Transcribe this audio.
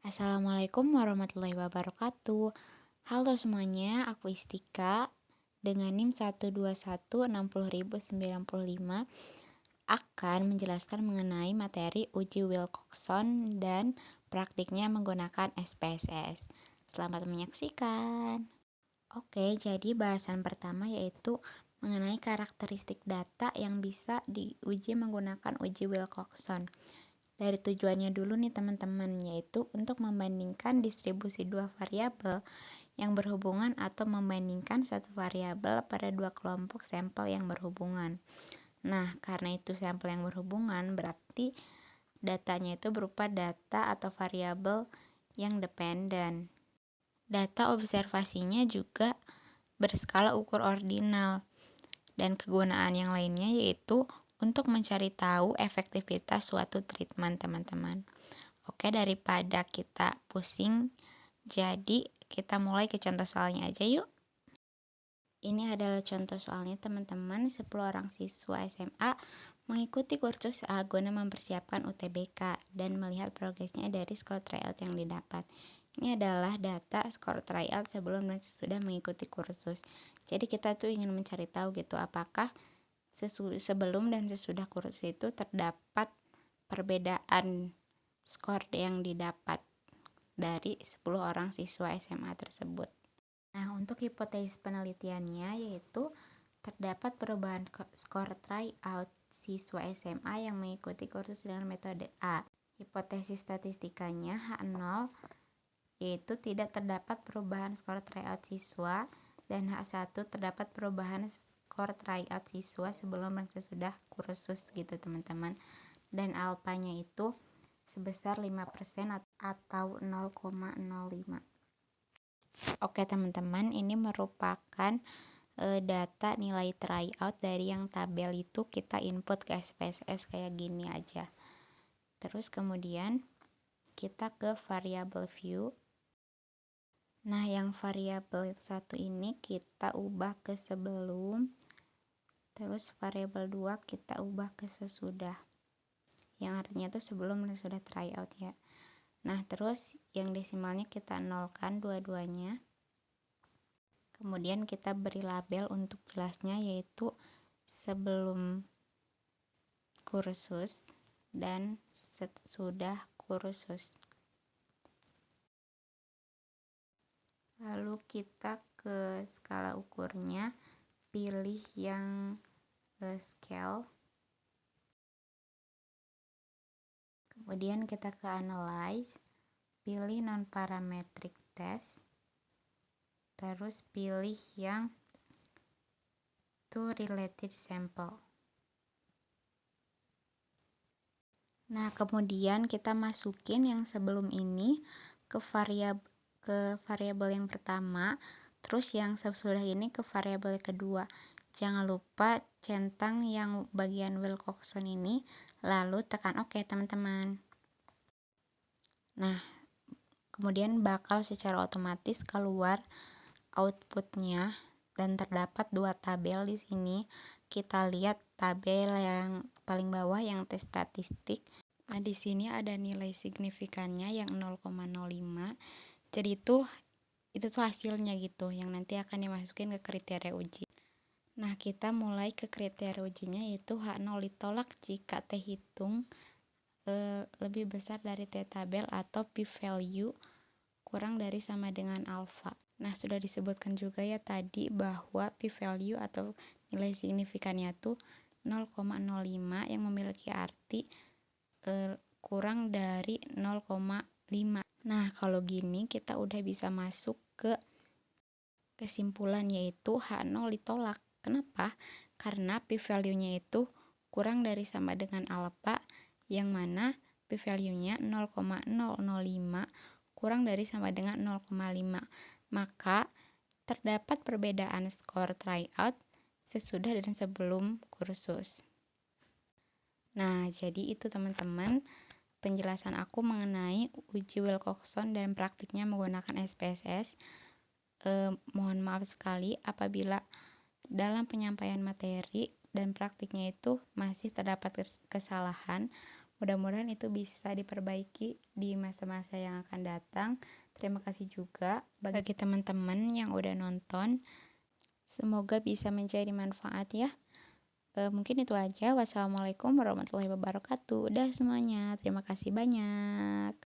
Assalamualaikum warahmatullahi wabarakatuh. Halo semuanya, aku Istika dengan NIM 121609095 akan menjelaskan mengenai materi uji Wilcoxon dan praktiknya menggunakan SPSS. Selamat menyaksikan. Oke, jadi bahasan pertama yaitu mengenai karakteristik data yang bisa diuji menggunakan uji Wilcoxon. Dari tujuannya dulu nih teman-teman, yaitu untuk membandingkan distribusi dua variabel yang berhubungan atau membandingkan satu variabel pada dua kelompok sampel yang berhubungan. Nah, karena itu sampel yang berhubungan berarti datanya itu berupa data atau variabel yang dependen. Data observasinya juga berskala ukur ordinal. Dan kegunaan yang lainnya yaitu untuk mencari tahu efektivitas suatu treatment, teman-teman. Oke, daripada kita pusing, jadi kita mulai ke contoh soalnya aja yuk. Ini adalah contoh soalnya teman-teman. 10 orang siswa SMA mengikuti kursus A guna mempersiapkan UTBK dan melihat progresnya dari skor tryout yang didapat. Ini adalah data skor tryout sebelum dan sesudah mengikuti kursus. Jadi kita tuh ingin mencari tahu gitu apakah sebelum dan sesudah kursus itu terdapat perbedaan skor yang didapat dari 10 orang siswa SMA tersebut. Nah, untuk hipotesis penelitiannya yaitu terdapat perubahan skor tryout siswa SMA yang mengikuti kursus dengan metode A. Hipotesis statistikanya H0 yaitu tidak terdapat perubahan skor tryout siswa, dan H1 terdapat perubahan skor tryout siswa sebelum dan sesudah kursus gitu teman-teman. Dan alfanya itu sebesar 5% atau 0,05. Oke teman-teman, ini merupakan data nilai tryout dari yang tabel itu kita input ke SPSS kayak gini aja. Terus kemudian kita ke variable view. Nah, yang variabel satu ini kita ubah ke sebelum, terus variabel 2 kita ubah ke sesudah. Yang artinya itu sebelum dan sesudah tryout ya. Nah, terus yang desimalnya kita nolkan dua-duanya. Kemudian kita beri label untuk jelasnya yaitu sebelum kursus dan sesudah kursus. Lalu kita ke skala ukurnya, pilih yang scale. Kemudian kita ke analyze, pilih non-parametric test. Terus pilih yang two related sample. Nah, kemudian kita masukin yang sebelum ini ke variabel yang pertama, terus yang sesudah ini ke variabel kedua. Jangan lupa centang yang bagian Wilcoxon ini, lalu tekan OK teman-teman. Nah, kemudian bakal secara otomatis keluar outputnya dan terdapat dua tabel di sini. Kita lihat tabel yang paling bawah yang tes statistik. Nah, di sini ada nilai signifikannya yang 0,05. Jadi itu tuh hasilnya gitu yang nanti akan dimasukin ke kriteria uji. Nah, kita mulai ke kriteria ujinya yaitu H0 ditolak jika T hitung lebih besar dari T tabel atau p-value kurang dari sama dengan alfa. Nah, sudah disebutkan juga ya tadi bahwa p-value atau nilai signifikannya tuh 0,05 yang memiliki arti kurang dari 0,5. Nah, kalau gini kita udah bisa masuk ke kesimpulan yaitu H0 ditolak. Kenapa? Karena p-value-nya itu kurang dari sama dengan alfa, yang mana p-value-nya 0,005 kurang dari sama dengan 0,5. Maka terdapat perbedaan skor tryout sesudah dan sebelum kursus. Nah, jadi itu teman-teman penjelasan aku mengenai uji Wilcoxon dan praktiknya menggunakan SPSS. Mohon maaf sekali apabila dalam penyampaian materi dan praktiknya itu masih terdapat kesalahan. Mudah-mudahan itu bisa diperbaiki di masa-masa yang akan datang. Terima kasih juga bagi teman-teman yang udah nonton. Semoga bisa menjadi manfaat ya. Mungkin itu aja. Wassalamualaikum warahmatullahi wabarakatuh. Udah semuanya. Terima kasih banyak.